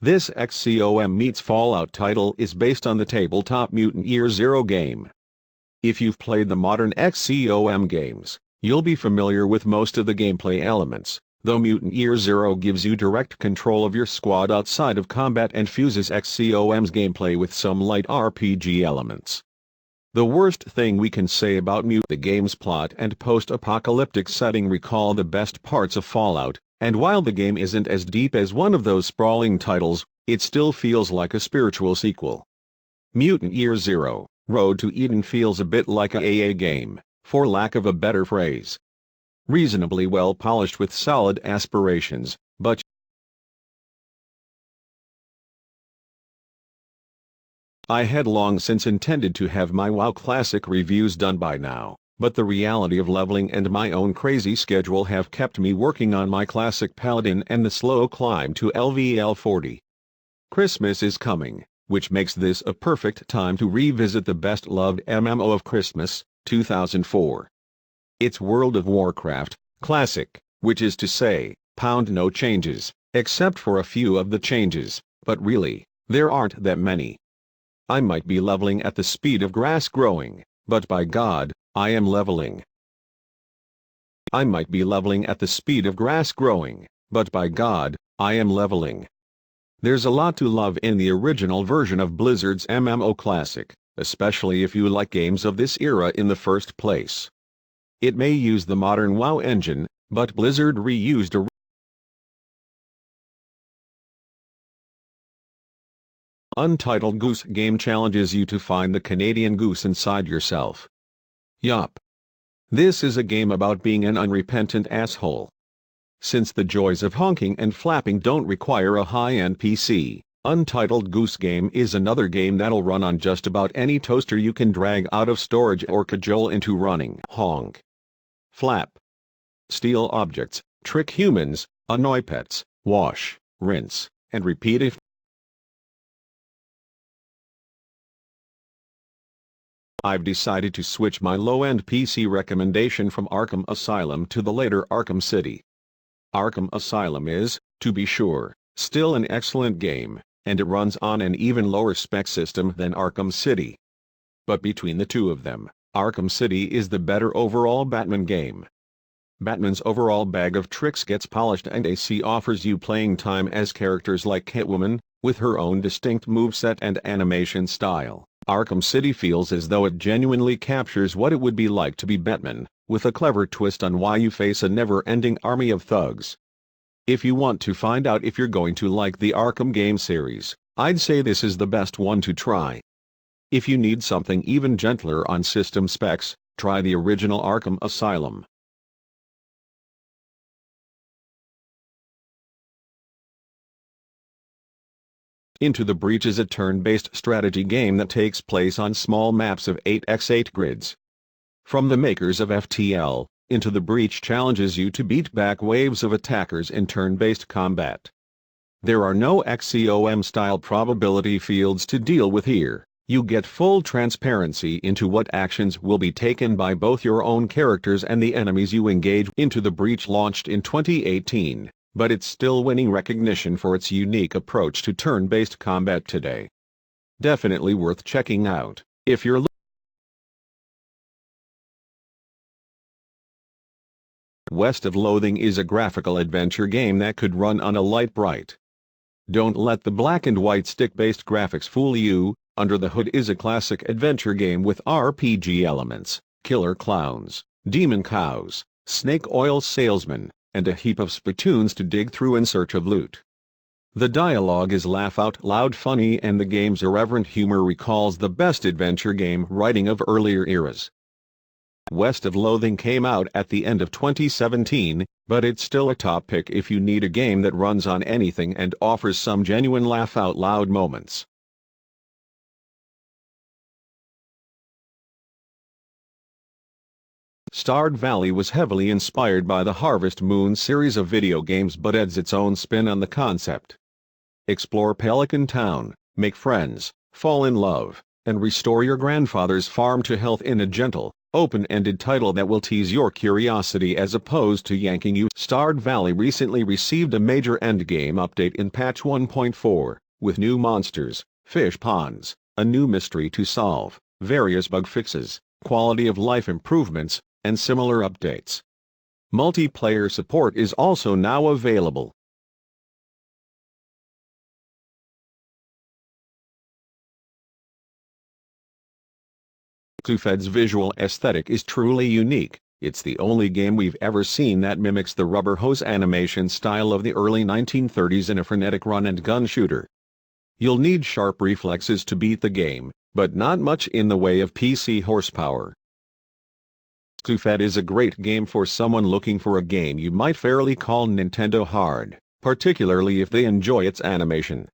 This XCOM meets Fallout title is based on the tabletop Mutant Year Zero game. If you've played the modern XCOM games, you'll be familiar with most of the gameplay elements, though Mutant Year Zero gives you direct control of your squad outside of combat and fuses XCOM's gameplay with some light RPG elements. The worst thing we can say about Mutant, the game's plot and post-apocalyptic setting recall the best parts of Fallout, and while the game isn't as deep as one of those sprawling titles, it still feels like a spiritual sequel. Mutant Year Zero, Road to Eden feels a bit like a AA game, for lack of a better phrase. Reasonably well polished with solid aspirations, but I had long since intended to have my WoW Classic reviews done by now, but the reality of leveling and my own crazy schedule have kept me working on my Classic Paladin and the slow climb to LVL 40. Christmas is coming, which makes this a perfect time to revisit the best-loved MMO of Christmas, 2004. It's World of Warcraft, Classic, which is to say, no changes, except for a few of the changes, but really, there aren't that many. I might be leveling at the speed of grass growing, but by God, I am leveling. I might be leveling at the speed of grass growing, but by God, I am leveling. There's a lot to love in the original version of Blizzard's MMO Classic, especially if you like games of this era in the first place. It may use the modern WoW engine, but Blizzard reused a Untitled Goose game challenges you to find the Canadian goose inside yourself. Yup. This is a game about being an unrepentant asshole. Since the joys of honking and flapping don't require a high-end PC, Untitled Goose Game is another game that'll run on just about any toaster you can drag out of storage or cajole into running. Honk. Flap. Steal objects, trick humans, annoy pets, wash, rinse, and repeat if I've decided to switch my low-end PC recommendation from Arkham Asylum to the later Arkham City. Arkham Asylum is, to be sure, still an excellent game, and it runs on an even lower spec system than Arkham City. But between the two of them, Arkham City is the better overall Batman game. Batman's overall bag of tricks gets polished and AC offers you playing time as characters like Catwoman, with her own distinct moveset and animation style. Arkham City feels as though it genuinely captures what it would be like to be Batman, with a clever twist on why you face a never-ending army of thugs. If you want to find out if you're going to like the Arkham game series, I'd say this is the best one to try. If you need something even gentler on system specs, try the original Arkham Asylum. Into the Breach is a turn-based strategy game that takes place on small maps of 8x8 grids. From the makers of FTL, Into the Breach challenges you to beat back waves of attackers in turn-based combat. There are no XCOM-style probability fields to deal with here. You get full transparency into what actions will be taken by both your own characters and the enemies you engage. Into the Breach launched in 2018. But it's still winning recognition for its unique approach to turn-based combat today. Definitely worth checking out, if you're West of Loathing is a graphical adventure game that could run on a light bright. Don't let the black and white stick-based graphics fool you. Under the Hood is a classic adventure game with RPG elements, killer clowns, demon cows, snake oil salesmen, and a heap of spittoons to dig through in search of loot. The dialogue is laugh-out-loud funny and the game's irreverent humor recalls the best adventure game writing of earlier eras. West of Loathing came out at the end of 2017, but it's still a top pick if you need a game that runs on anything and offers some genuine laugh-out-loud moments. Stardew Valley was heavily inspired by the Harvest Moon series of video games but adds its own spin on the concept. Explore Pelican Town, make friends, fall in love, and restore your grandfather's farm to health in a gentle, open-ended title that will tease your curiosity as opposed to yanking you. Stardew Valley recently received a major endgame update in patch 1.4, with new monsters, fish ponds, a new mystery to solve, various bug fixes, quality of life improvements, and similar updates. Multiplayer support is also now available. Cuphead's visual aesthetic is truly unique. It's the only game we've ever seen that mimics the rubber hose animation style of the early 1930s in a frenetic run-and-gun shooter. You'll need sharp reflexes to beat the game, but not much in the way of PC horsepower. Cuphead is a great game for someone looking for a game you might fairly call Nintendo hard, particularly if they enjoy its animation.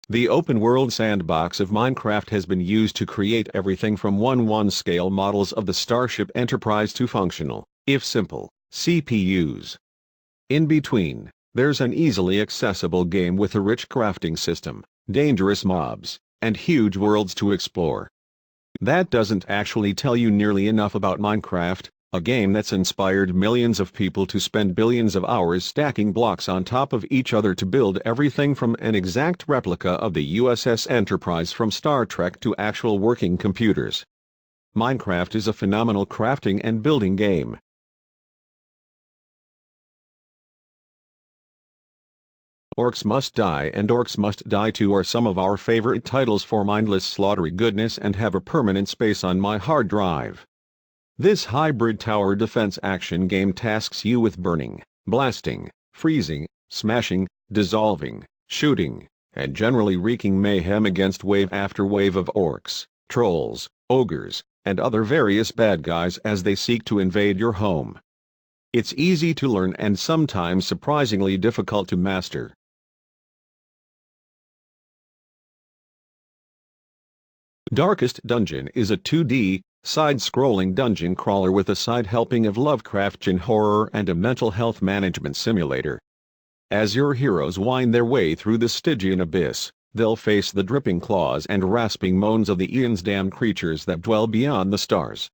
The open-world sandbox of Minecraft has been used to create everything from 1:1 scale models of the Starship Enterprise to functional, if simple, CPUs. In between, there's an easily accessible game with a rich crafting system, dangerous mobs, and huge worlds to explore. That doesn't actually tell you nearly enough about Minecraft, a game that's inspired millions of people to spend billions of hours stacking blocks on top of each other to build everything from an exact replica of the USS Enterprise from Star Trek to actual working computers. Minecraft is a phenomenal crafting and building game. Orcs Must Die and Orcs Must Die 2 are some of our favorite titles for mindless slaughtery goodness and have a permanent space on my hard drive. This hybrid tower defense action game tasks you with burning, blasting, freezing, smashing, dissolving, shooting, and generally wreaking mayhem against wave after wave of orcs, trolls, ogres, and other various bad guys as they seek to invade your home. It's easy to learn and sometimes surprisingly difficult to master. Darkest Dungeon is a 2D, side-scrolling dungeon crawler with a side helping of Lovecraftian horror and a mental health management simulator. As your heroes wind their way through the Stygian abyss, they'll face the dripping claws and rasping moans of the Aeon's damned creatures that dwell beyond the stars.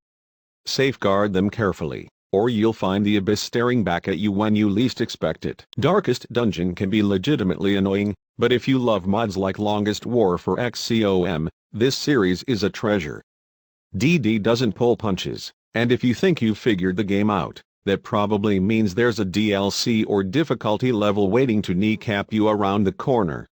Safeguard them carefully, or you'll find the abyss staring back at you when you least expect it. Darkest Dungeon can be legitimately annoying, but if you love mods like Longest War for XCOM, this series is a treasure. DD doesn't pull punches, and if you think you've figured the game out, that probably means there's a DLC or difficulty level waiting to kneecap you around the corner.